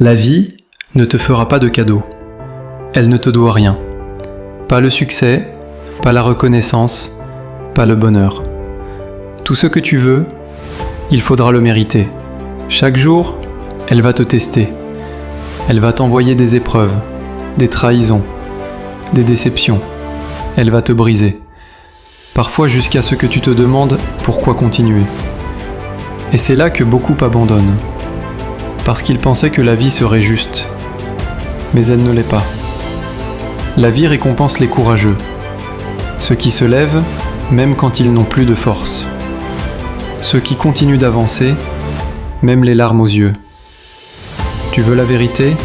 La vie ne te fera pas de cadeau. Elle ne te doit rien. Pas le succès, pas la reconnaissance, pas le bonheur. Tout ce que tu veux, il faudra le mériter. Chaque jour, elle va te tester. Elle va t'envoyer des épreuves, des trahisons, des déceptions. Elle va te briser. Parfois jusqu'à ce que tu te demandes pourquoi continuer. Et c'est là que beaucoup abandonnent. Parce qu'ils pensaient que la vie serait juste. Mais elle ne l'est pas. La vie récompense les courageux. Ceux qui se lèvent, même quand ils n'ont plus de force. Ceux qui continuent d'avancer, même les larmes aux yeux. Tu veux la vérité ?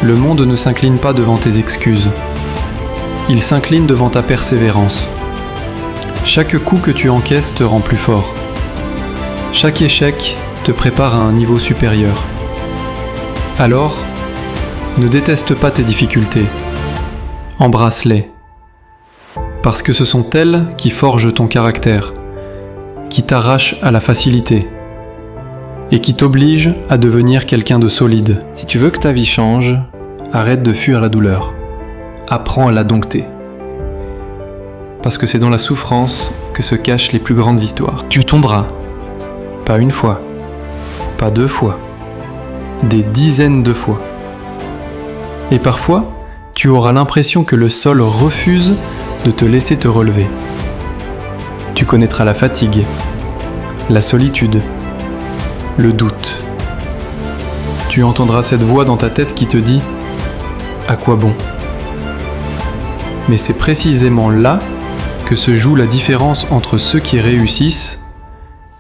Le monde ne s'incline pas devant tes excuses. Il s'incline devant ta persévérance. Chaque coup que tu encaisses te rend plus fort. Chaque échec te prépare à un niveau supérieur. Alors, ne déteste pas tes difficultés. Embrasse-les. Parce que ce sont elles qui forgent ton caractère, qui t'arrachent à la facilité et qui t'obligent à devenir quelqu'un de solide. Si tu veux que ta vie change, arrête de fuir la douleur. Apprends à la dompter. Parce que c'est dans la souffrance que se cachent les plus grandes victoires. Tu tomberas. Pas une fois. Pas 2 fois. Des dizaines de fois. Et parfois, tu auras l'impression que le sol refuse de te laisser te relever. Tu connaîtras la fatigue, la solitude, le doute. Tu entendras cette voix dans ta tête qui te dit « À quoi bon ?» Mais c'est précisément là que se joue la différence entre ceux qui réussissent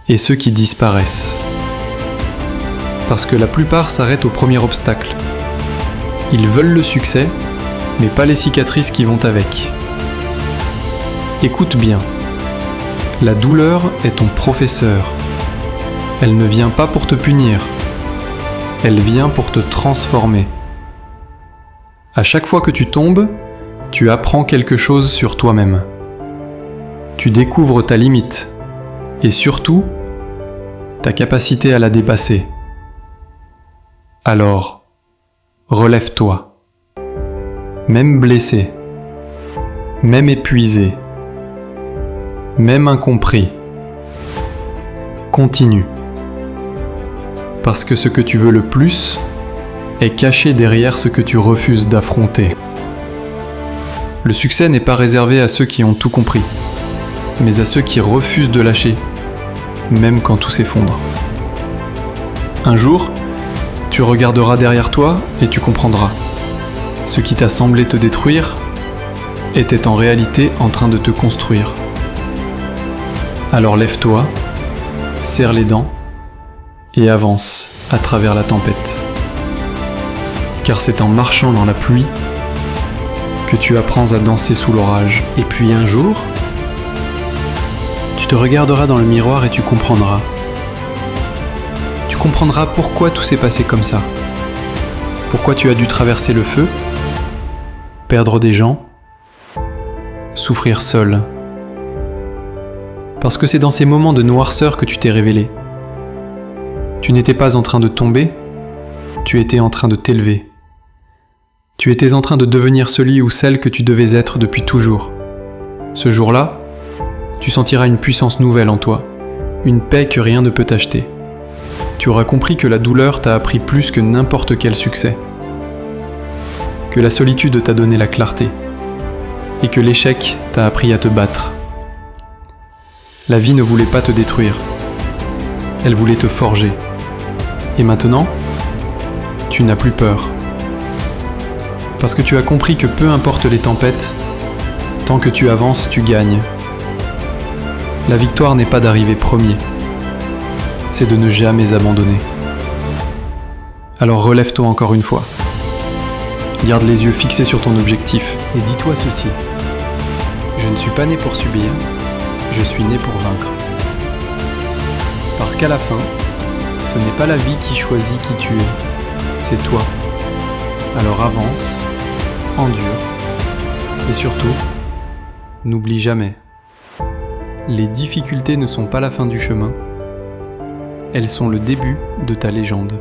et ceux qui disparaissent. Parce que la plupart s'arrêtent au premier obstacle. Ils veulent le succès, mais pas les cicatrices qui vont avec. Écoute bien. La douleur est ton professeur. Elle ne vient pas pour te punir. Elle vient pour te transformer. À chaque fois que tu tombes, tu apprends quelque chose sur toi-même. Tu découvres ta limite. Et surtout, ta capacité à la dépasser. Alors, relève-toi. Même blessé, même épuisé, même incompris, continue. Parce que ce que tu veux le plus est caché derrière ce que tu refuses d'affronter. Le succès n'est pas réservé à ceux qui ont tout compris, mais à ceux qui refusent de lâcher, même quand tout s'effondre. Un jour, tu regarderas derrière toi et tu comprendras. Ce qui t'a semblé te détruire était en réalité en train de te construire. Alors lève-toi, serre les dents et avance à travers la tempête. Car c'est en marchant dans la pluie que tu apprends à danser sous l'orage. Et puis un jour, tu te regarderas dans le miroir et tu comprendras. Tu comprendras pourquoi tout s'est passé comme ça. Pourquoi tu as dû traverser le feu, perdre des gens, souffrir seul. Parce que c'est dans ces moments de noirceur que tu t'es révélé. Tu n'étais pas en train de tomber, tu étais en train de t'élever. Tu étais en train de devenir celui ou celle que tu devais être depuis toujours. Ce jour-là, tu sentiras une puissance nouvelle en toi, une paix que rien ne peut t'acheter. Tu auras compris que la douleur t'a appris plus que n'importe quel succès. Que la solitude t'a donné la clarté. Et que l'échec t'a appris à te battre. La vie ne voulait pas te détruire. Elle voulait te forger. Et maintenant, tu n'as plus peur. Parce que tu as compris que peu importe les tempêtes, tant que tu avances, tu gagnes. La victoire n'est pas d'arriver premier. C'est de ne jamais abandonner. Alors relève-toi encore une fois. Garde les yeux fixés sur ton objectif et dis-toi ceci. Je ne suis pas né pour subir, je suis né pour vaincre. Parce qu'à la fin, ce n'est pas la vie qui choisit qui tu es, c'est toi. Alors avance, endure, et surtout, n'oublie jamais. Les difficultés ne sont pas la fin du chemin, elles sont le début de ta légende.